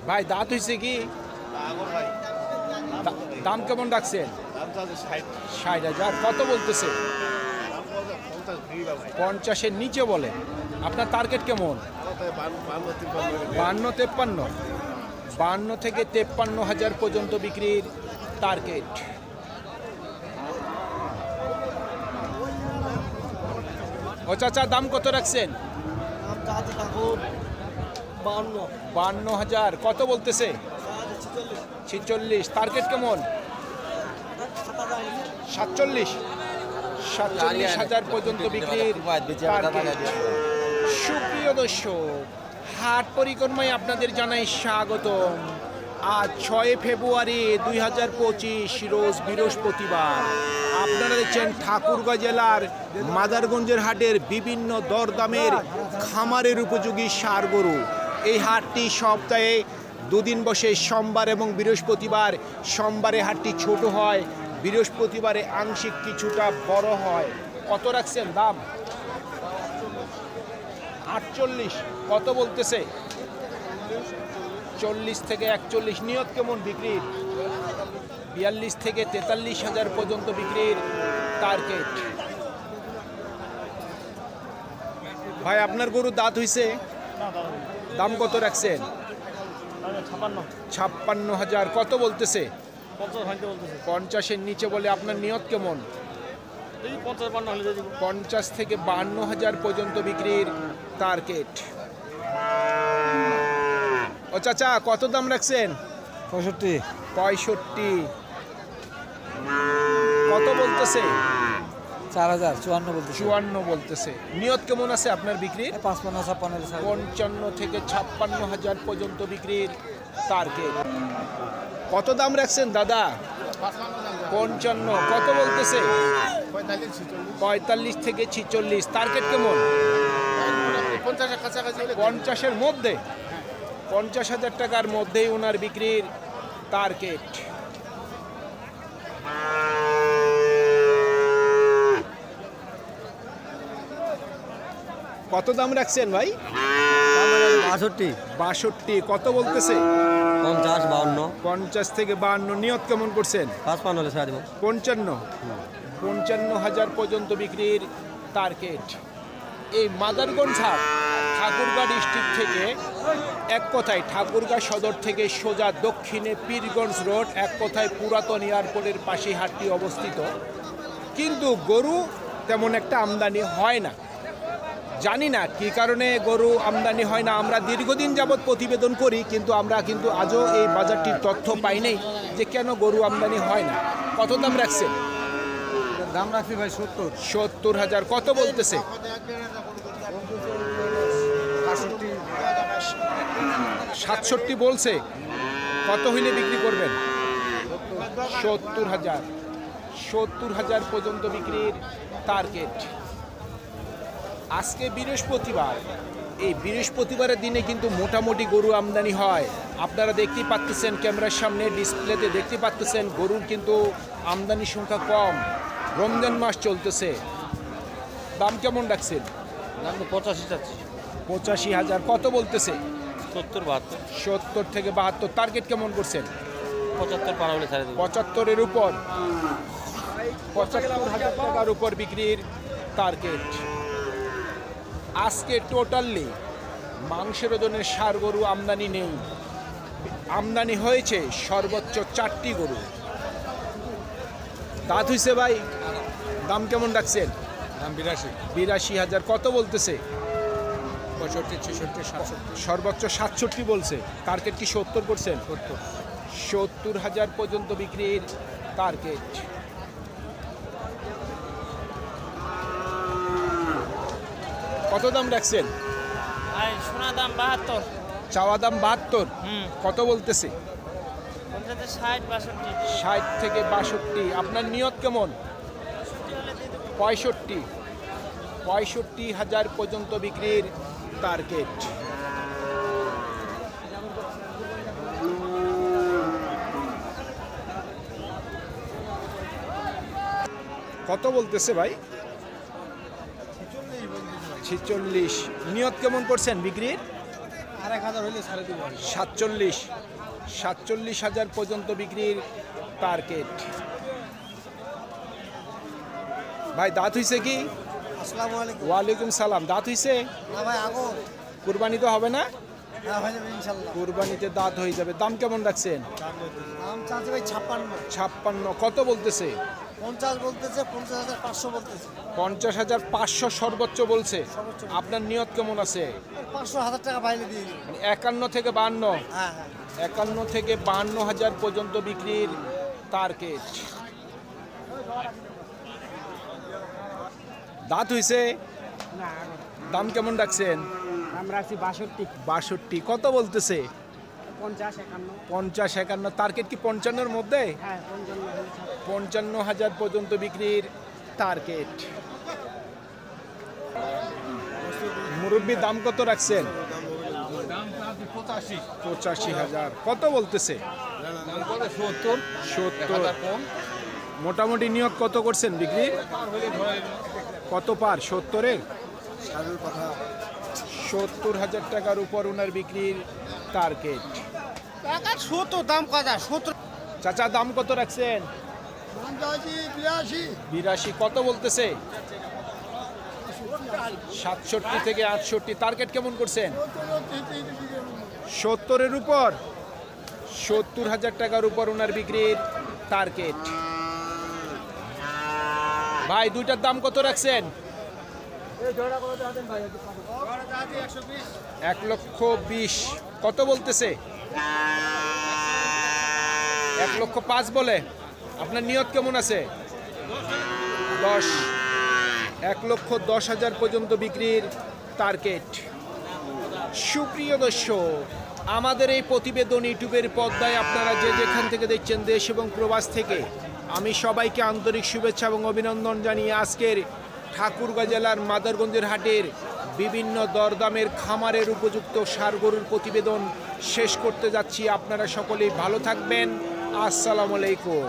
ভাই দাঁত হয়েছে কি? দাম কেমন রাখছেন? ৬০,০০০। কত বলতেছে? ৫০-এর নিচে বলে। আপনার টার্গেট কেমন? ৫২-৫৩। ৫২ থেকে ৫৩,০০০ পর্যন্ত বিক্রির টার্গেট। ও চাচা দাম কত রাখছেন? ৫২,০০০। কত বলতেছে? ৪৬। টার্গেট কেমন? ৪৭,০০০ পর্যন্ত বিক্রির টার্গেট। সুপ্রিয় দর্শক, হাট পরিক্রমায় আপনাদের জানাই স্বাগতম। আজ ৬ ফেব্রুয়ারি ২০২৫ রোজ বৃহস্পতিবার। আপনারা দেখছেন ঠাকুরগাঁও জেলার মাদারগঞ্জের হাটের বিভিন্ন দরদামের খামারের উপযোগী ষাঁড় গরু। এই হাটটি সপ্তাহে দুদিন বসে, সোমবার এবং বৃহস্পতিবার। সোমবারে হাটটি ছোট হয়, বৃহস্পতিবারে আংশিক কিছুটা বড় হয়। কত রাখছেন দাম? ৪৮। কত বলতেছে? ৪০ থেকে ৪১। নিয়ত কেমন বিক্রির? ৪২ থেকে ৪৩,০০০ পর্যন্ত বিক্রির টার্গেট। ভাই আপনার গরু দাঁত হইছে? দাম কত রাখছেন? ৫৬,০০০। কত বলতেছে? ৫০-এর নিচে বলে। আপনার নিয়ত কেমন? ৫০ থেকে ৫২,০০০ পর্যন্ত বিক্রির টার্গেট। ও চাচা কত দাম রাখছেন? ৬৫। কত বলতেছে? ৪,০৫৪ বলতেছে। নিয়ত কেমন আছে আপনার বিক্রির? ৫৫ থেকে ৫৬,০০০ পর্যন্ত বিক্রির টার্গেট। কত দাম রাখছেন দাদা? ৫৫। কত বলতেছে? ৪৫ থেকে ৪৬। টার্গেট কেমন? ৫০-এর মধ্যে। ৫০,০০০ টাকার মধ্যেই ওনার বিক্রির টার্গেট। কত দাম রাখছেন ভাই? ৬২। কত বলতেছে? ৫০ থেকে ৫২। নিয়ত কেমন করছেন? ৫৫,০০০ পর্যন্ত বিক্রির টার্গেট। এই মাদারগঞ্জ হাট ঠাকুরগাঁও ডিস্ট্রিক্ট থেকে, এক কথায় ঠাকুরগাঁও সদর থেকে সোজা দক্ষিণে পীরগঞ্জ রোড, এক কথায় পুরাতন এয়ারপোর্টের পাশে হাটটি অবস্থিত। কিন্তু গরু তেমন একটা আমদানি হয় না। জানি না কী কারণে গরু আমদানি হয় না। আমরা দীর্ঘদিন যাবৎ প্রতিবেদন করি, কিন্তু আমরা আজও এই বাজারটির তথ্য পাই নাই যে কেন গরু আমদানি হয় না। কত দাম রাখছেন? দাম রাখছি ভাই ৭০,০০০। কত বলতেছে? ৬৭ বলছে। কত হইলে বিক্রি করবেন? ৭০,০০০। ৭০,০০০ পর্যন্ত বিক্রির টার্গেট। আজকে বৃহস্পতিবার। এই বৃহস্পতিবারের দিনে কিন্তু মোটামুটি গরু আমদানি হয়। আপনারা দেখতেই পাচ্ছেন, ক্যামেরার সামনে ডিসপ্লেতে দেখতে পাচ্ছেন গরুর কিন্তু আমদানির সংখ্যা কম। রমজান মাস চলতেছে। দাম কেমন রাখছেন? দাম তো ৮৫ চাচ্ছি। ৮৫,০০০। কত বলতেছে? ৭০-৭২। ৭০ থেকে ৭২। টার্গেট কেমন করছেন? ৭৫ পার হলে ছাড়ে দেবো। ৭৫-এর উপর। ৭৫,০০০ টাকার উপর বিক্রির টার্গেট। আজকে টোটালি মাংসের ওজনের ষাঁড় গরু আমদানি নেই। আমদানি হয়েছে সর্বোচ্চ ৪টি গরু। দাঁত হইছে ভাই? দাম কেমন রাখছেন? দাম ৮২। ৮২,০০০। কত বলতেছে? ৬৫, ৬৬, ৬৭। সর্বোচ্চ ৬৭ বলছে। টার্গেট কি ৭০ করছেন? ৭০,০০০ পর্যন্ত বিক্রির টার্গেট। কত দাম রাখছেন? সোনা দাম ৭২। চাওয়া দাম ৭২। কত বলতেছে? ৬০ থেকে ৬২। আপনার নিয়ত কেমন? ৬৫,০০০ পর্যন্ত বিক্রির টার্গেট। কত বলতেছে ভাই? ৪৬। নিয়ত কেমন করছেন বিক্রির? 1,000 হলে ছাড়ে দিব 47,000 পর্যন্ত বিক্রির টার্গেট। ভাই দাঁত হইছে কি? আসসালামু আলাইকুম। ওয়ালাইকুম সালাম। দাঁত হইছে? না ভাই আগো। কুরবানি তো হবে না? হ্যাঁ হয়ে যাবে ইনশাআল্লাহ। কুরবানিতে দাঁত হয়ে যাবে। দাম কেমন রাখছেন? দাম চাচ্ছে ভাই 56। 56 কত বলতেছে? 50 বলতেছে, 50,500 বলতেছে। 50,500 সর্বোচ্চ বলছে। সর্বোচ্চ। আপনার নিয়ত কেমন আছে? 500,000 টাকা বাইরে দিয়ে দিই। মানে 51 থেকে 52? হ্যাঁ হ্যাঁ। 51 থেকে 52,000 পর্যন্ত বিক্রির টার্গেট। দাঁত হইছে? না দাম কেমন রাখছেন? দাম রাখছি 62। 62 কত বলতেছে? 50 51। 50 51 টার্গেট কি 55-এর মধ্যে? হ্যাঁ 55। 55,000 পর্যন্ত বিক্রির টার্গেট। মুরব্বি দাম কত রাখছেন? 85,000 কত বলতেছে? 70 মোটামুটি নিয়ত কত করছেন বিক্রি? কত পার? 70-এর? 70,000 টাকার উপর ওনার বিক্রির টার্গেট। টাকা 70 দাম কত? 70। চাচা দাম কত রাখছেন? 82 কত বলতেছে? 67 থেকে 68 টার্গেট কেমন করছেন? 70-এর উপর? 70,000 টাকার উপর ওনার বিক্রির টার্গেট। ভাই দুইটার দাম কত রাখছেন? 1,20,000 কত বলতেছে? 1,05,000 বলে। আপনার নিয়ত কেমন আছে? 10। 1,10,000 পর্যন্ত বিক্রির টার্গেট। সুপ্রিয় দর্শক, আমাদের এই প্রতিবেদন ইউটিউবের পর্দায় আপনারা যে যেখান থেকে দেখছেন দেশ এবং প্রবাস থেকে, আমি সবাইকে আন্তরিক শুভেচ্ছা এবং অভিনন্দন জানিয়ে আজকের ঠাকুরগাঁ জেলার মাদারগঞ্জের হাটের বিভিন্ন দরদামের খামারের উপযুক্ত ষাঁড় গরুর প্রতিবেদন শেষ করতে যাচ্ছি। আপনারা সকলেই ভালো থাকবেন। আসসালামু আলাইকুম।